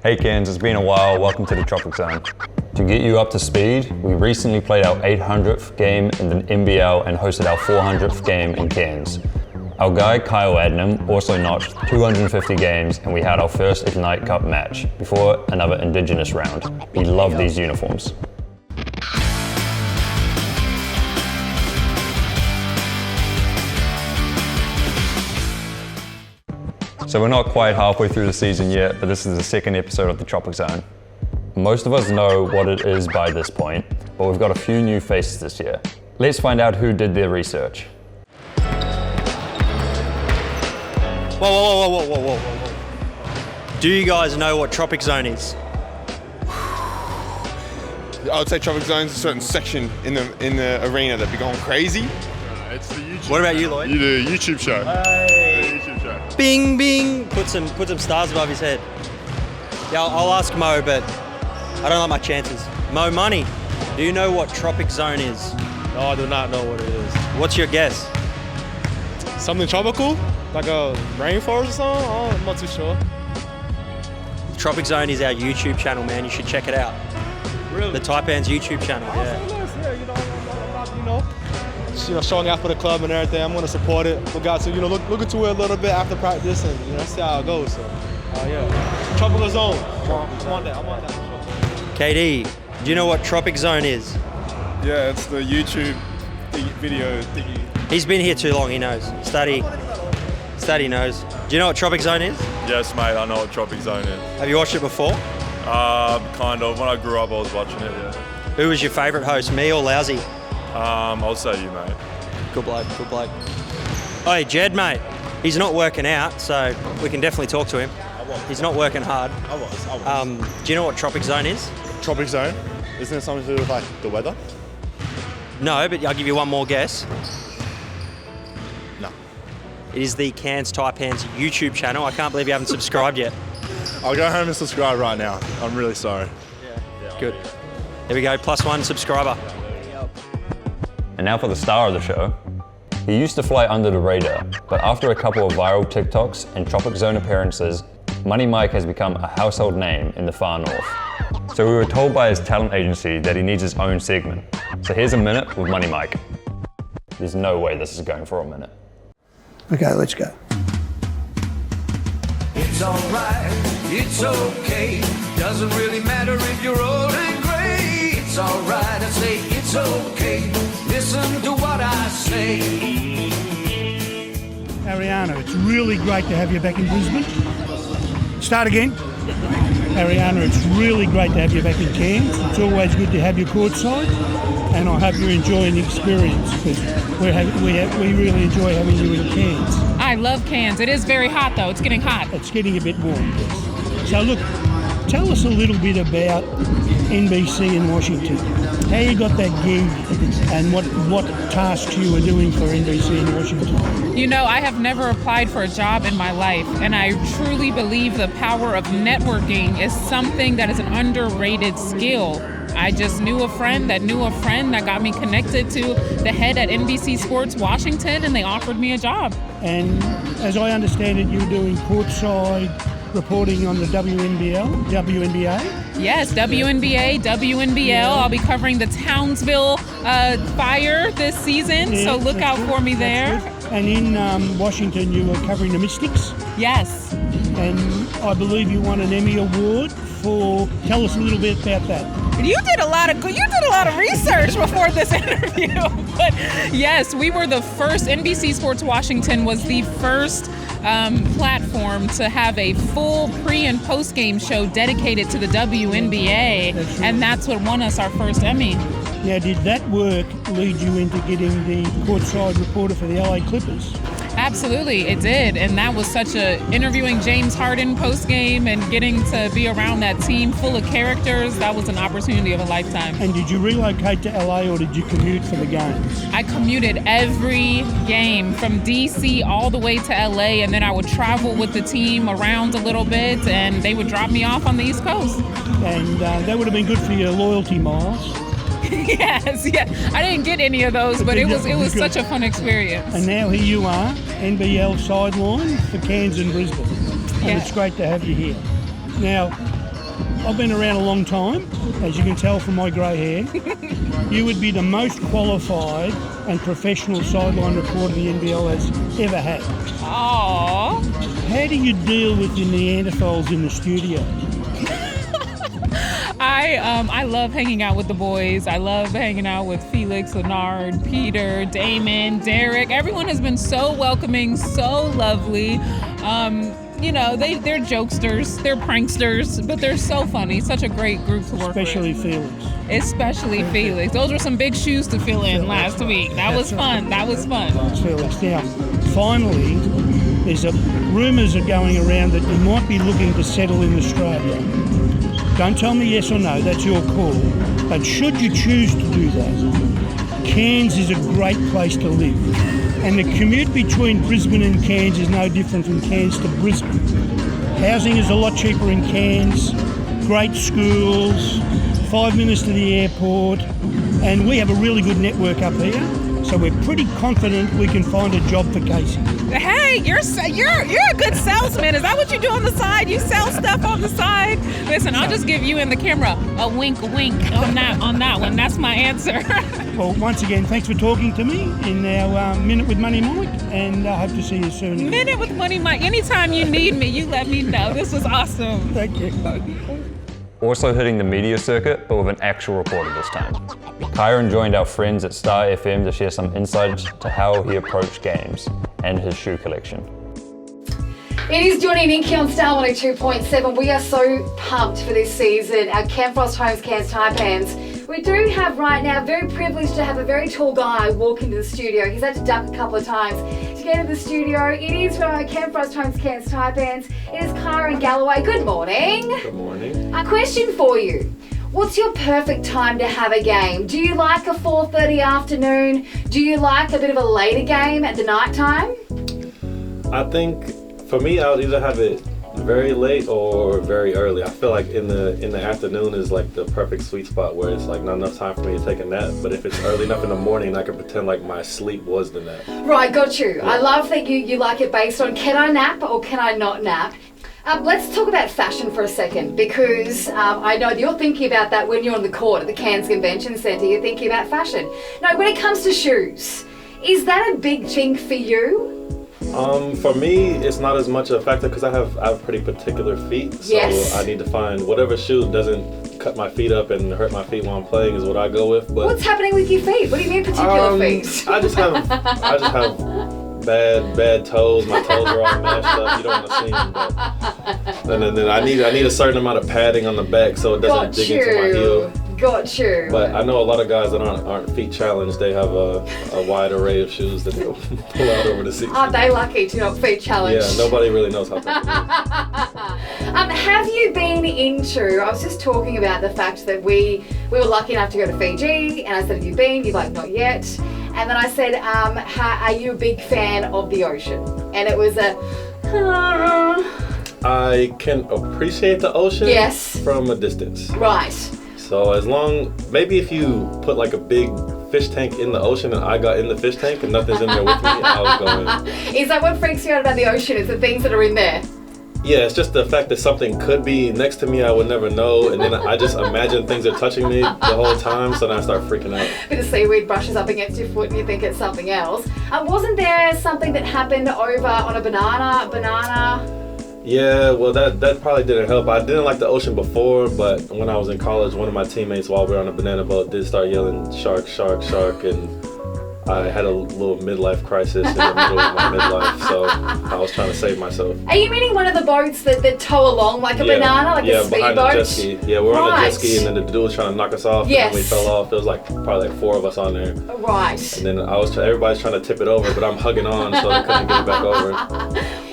Hey Cairns, it's been a while. Welcome to the Tropic Zone. To get you up to speed, we recently played our 800th game in the NBL and hosted our 400th game in Cairns. Our guy Kyle Adnam also notched 250 games, and we had our first Ignite Cup match before another Indigenous round. We love these uniforms. So we're not quite halfway through the season yet, but this is the second episode of the Tropic Zone. Most of us know what it is by this point, but we've got a few new faces this year. Let's find out who did their research. Whoa. Do you guys know what Tropic Zone is? I would say Tropic Zone's a certain section in the arena that be going crazy. It's the YouTube. What about you, Lloyd? You do a YouTube show. Hey. YouTube show. Bing, bing. Put some stars above his head. Yeah, I'll ask Mo, but I don't like my chances. Mo Money, do you know what Tropic Zone is? No, I do not know what it is. What's your guess? Something tropical? Like a rainforest or something? Oh, I'm not too sure. Tropic Zone is our YouTube channel, man. You should check it out. Really? The Taipan's YouTube channel, yeah. I'm not, showing out for the club and everything. I'm gonna support it. Look out to, look into it a little bit after practice and, see how it goes. So, yeah. Tropical Zone. I'm on that. KD, do you know what Tropic Zone is? Yeah, it's the YouTube video thingy. He's been here too long, he knows. Study knows. Do you know what Tropic Zone is? Yes, mate, I know what Tropic Zone is. Have you watched it before? Kind of. When I grew up, I was watching it, yeah. Who was your favourite host, me or Lousy? I'll say you, mate. Good bloke. Hey, Jed, mate. He's not working out, so we can definitely talk to him. He's not working hard. I was. Do you know what Tropic Zone is? Tropic Zone? Isn't it something to do with like the weather? No, but I'll give you one more guess. No. It is the Cairns Taipan's YouTube channel. I can't believe you haven't subscribed yet. I'll go home and subscribe right now. I'm really sorry. Yeah. Good. There we go, +1 subscriber. And now for the star of the show. He used to fly under the radar, but after a couple of viral TikToks and Tropic Zone appearances, Money Mike has become a household name in the far north. So we were told by his talent agency that he needs his own segment. So here's a minute with Money Mike. There's no way this is going for a minute. Okay, let's go. It's alright, it's okay. Doesn't really matter if you're old and gray. It's alright, I say it's okay. Listen to what I say. Ariana, it's really great to have you back in Brisbane. Start again. Ariana, it's really great to have you back in Cairns. It's always good to have you courtside, and I hope you're enjoying the experience because we really enjoy having you in Cairns. I love Cairns. It is very hot though. It's getting hot. It's getting a bit warm, yes. So look, tell us a little bit about NBC in Washington. How you got that gig and what tasks you were doing for NBC in Washington? I have never applied for a job in my life, and I truly believe the power of networking is something that is an underrated skill. I just knew a friend that got me connected to the head at NBC Sports Washington, and they offered me a job. And as I understand it, you're doing courtside reporting on the WNBA? Yes, WNBA, WNBL. I'll be covering the Townsville Fire this season, so look out for me there. And in Washington, you were covering the Mystics? Yes. And I believe you won an Emmy Award for. Tell us a little bit about that. You did a lot of research before this interview. But yes, we were the first. NBC Sports Washington was the first platform to have a full pre and post game show dedicated to the WNBA, and that's what won us our first Emmy. Now, did that work lead you into getting the courtside reporter for the LA Clippers? Absolutely, it did, and that was such interviewing James Harden post-game and getting to be around that team full of characters, that was an opportunity of a lifetime. And did you relocate to LA or did you commute for the games? I commuted every game from DC all the way to LA, and then I would travel with the team around a little bit, and they would drop me off on the East Coast. And that would have been good for your loyalty miles. Yes, yeah. I didn't get any of those, but it was such a fun experience. And now here you are, NBL sideline for Cairns and Brisbane. And it's great to have you here. Now, I've been around a long time, as you can tell from my grey hair. You would be the most qualified and professional sideline reporter the NBL has ever had. Aww. How do you deal with your Neanderthals in the studio? I love hanging out with the boys. I love hanging out with Felix, Leonard, Peter, Damon, Derek. Everyone has been so welcoming, so lovely. You know, they're jokesters, they're pranksters, but they're so funny. Such a great group to work Especially with. Felix. Especially Felix. Those were some big shoes to fill in last week. That was fun. That was fun. Felix. Now, finally, rumours are going around that you might be looking to settle in Australia. Don't tell me yes or no, that's your call. But should you choose to do that, Cairns is a great place to live. And the commute between Brisbane and Cairns is no different from Cairns to Brisbane. Housing is a lot cheaper in Cairns, great schools, 5 minutes to the airport, and we have a really good network up here. So we're pretty confident we can find a job for Casey. Hey, you're a good salesman. Is that what you do on the side? You sell stuff on the side? Listen, I'll just give you and the camera a wink on that one. That's my answer. Well, once again, thanks for talking to me in our Minute with Money Mike, and I hope to see you soon again. Minute with Money Mike. Anytime you need me, you let me know. This was awesome. Thank you. Also hitting the media circuit, but with an actual reporter this time. Kyrin joined our friends at Star FM to share some insights to how he approached games and his shoe collection. It is Johnny and Inky on Star 102.7. We are so pumped for this season. Our Camfrost Homes Cairns Taipans. We do have right now, very privileged to have a very tall guy walk into the studio. He's had to duck a couple of times to get into the studio. It is Camfrost Homes Cairns Taipans. It is Kyrin Galloway. Good morning. Good morning. A question for you. What's your perfect time to have a game? Do you like a 4:30 afternoon? Do you like a bit of a later game at the night time? I think for me, I would either have it very late or very early. I feel like in the afternoon is like the perfect sweet spot where it's like not enough time for me to take a nap. But if it's early enough in the morning, I can pretend like my sleep was the nap. Right, got you. Yeah. I love that you like it based on can I nap or can I not nap? Let's talk about fashion for a second, because I know that you're thinking about that when you're on the court at the Cairns Convention Centre. You're thinking about fashion. Now, when it comes to shoes, is that a big thing for you? For me, it's not as much a factor because I have pretty particular feet. So Yes. I need to find whatever shoe doesn't cut my feet up and hurt my feet while I'm playing is what I go with. But What's happening with your feet? What do you mean particular feet? I just have bad toes. My toes are all mashed up. You don't want to see them. But then I need a certain amount of padding on the back so it doesn't dig into my heel. Got you. But I know a lot of guys that aren't feet challenged. They have a wide array of shoes that they'll pull out over the season. Aren't they lucky to not feet challenged? Yeah, nobody really knows how to do it. Have you been into, I was just talking about the fact that we were lucky enough to go to Fiji, and I said, have you been? You're like, not yet. And then I said, are you a big fan of the ocean? And it was I can appreciate the ocean Yes. from a distance. Right. So maybe if you put like a big fish tank in the ocean and I got in the fish tank and nothing's in there with me, I was going. Is that what freaks you out about the ocean? Is the things that are in there? Yeah, it's just the fact that something could be next to me I would never know, and then I just imagine things are touching me the whole time, so then I start freaking out. A bit of seaweed brushes up against your foot and you think it's something else. Wasn't there something that happened over on a banana? Yeah, well that probably didn't help. I didn't like the ocean before, but when I was in college, one of my teammates while we were on a banana boat did start yelling shark, shark, shark, and I had a little midlife crisis in the middle of my midlife, so I was trying to save myself. Are you meaning one of the boats that tow along like a banana, like a speedboat? Behind a jet ski. Yeah, we were on a jet ski, and then the dude was trying to knock us off, Yes. and we fell off. There was probably 4 of us on there. Right. And then everybody's trying to tip it over, but I'm hugging on, so they couldn't get it back over.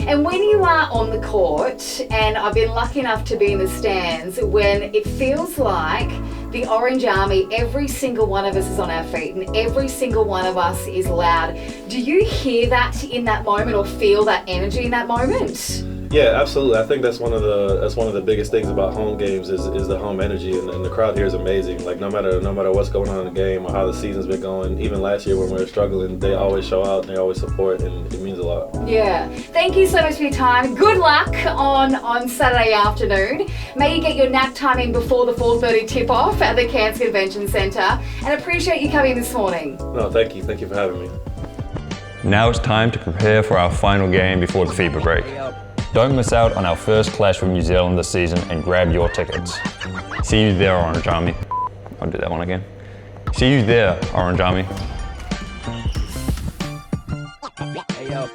And when you are on the court, and I've been lucky enough to be in the stands, when it feels like the Orange Army, every single one of us is on our feet and every single one of us is loud. Do you hear that in that moment or feel that energy in that moment? Yeah, absolutely. I think that's one of the biggest things about home games is the home energy, and the crowd here is amazing. Like no matter what's going on in the game or how the season's been going, even last year when we were struggling, they always show out and they always support, and it means a lot. Yeah. Thank you so much for your time. Good luck on Saturday afternoon. May you get your nap time in before the 4:30 tip-off at the Cairns Convention Centre, and appreciate you coming this morning. No, thank you. Thank you for having me. Now it's time to prepare for our final game before the FIBA break. Don't miss out on our first clash with New Zealand this season and grab your tickets. See you there, Orange Army. I'll do that one again. See you there, Orange Army. Hey, yo.